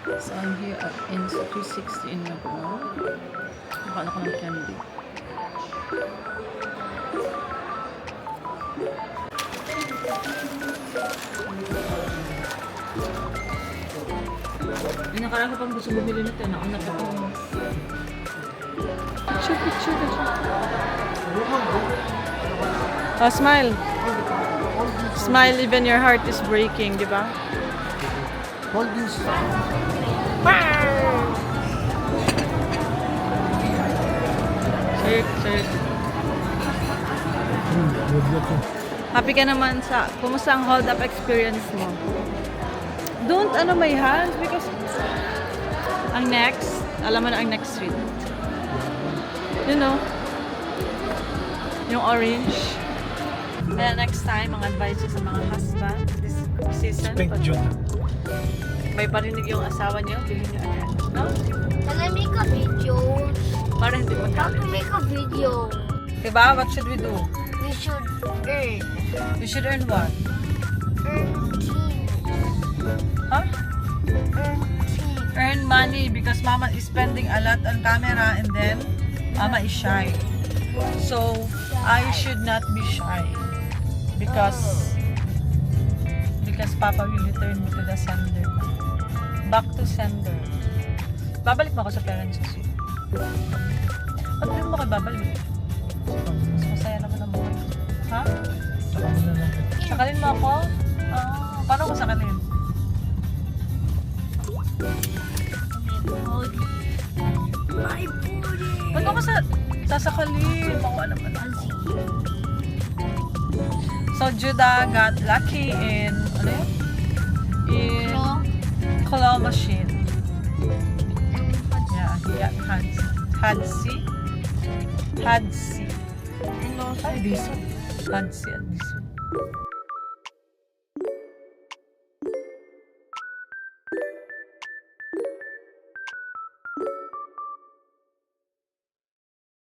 So I'm here at NC360 in Macau. Nakala ko ng candy. Ay, nakaraan ko pang gusto bumili nito. Nauna pa ko. Picture. Oh, smile. Smile even your heart is breaking, di ba? Hold this. Sir. Happy ka naman sa, kumusta ang hold up experience mo? Don't my hands because ang next, alam mo na ang next street. You know, yung orange. Kaya next time, mga advice sa mga husband this season. Pink June. May parinig yung asawa niyo, bilhin niyo agad. No? Can I make a video? Para hindi How magkalit. to make a video? Diba? What should we do? We should earn. We should earn what? Earn tea. Huh? Earn tea. Earn money because mama is spending a lot on camera and then mama is shy. So, I should not be shy because Papa will return me to the sender. Back to sender. Babalik mo ako sa parents ko. Ba't di mo kayo babalik? Mas masaya naman ang buhay. Ha? Sakalin mo ako? Paano ko sakalin? My booty. Ba't ako sasakalin? Makuha naman ako. So, Judah got lucky in, in claw machine. Yeah, he got Hadsi. And also Hadsi at this one.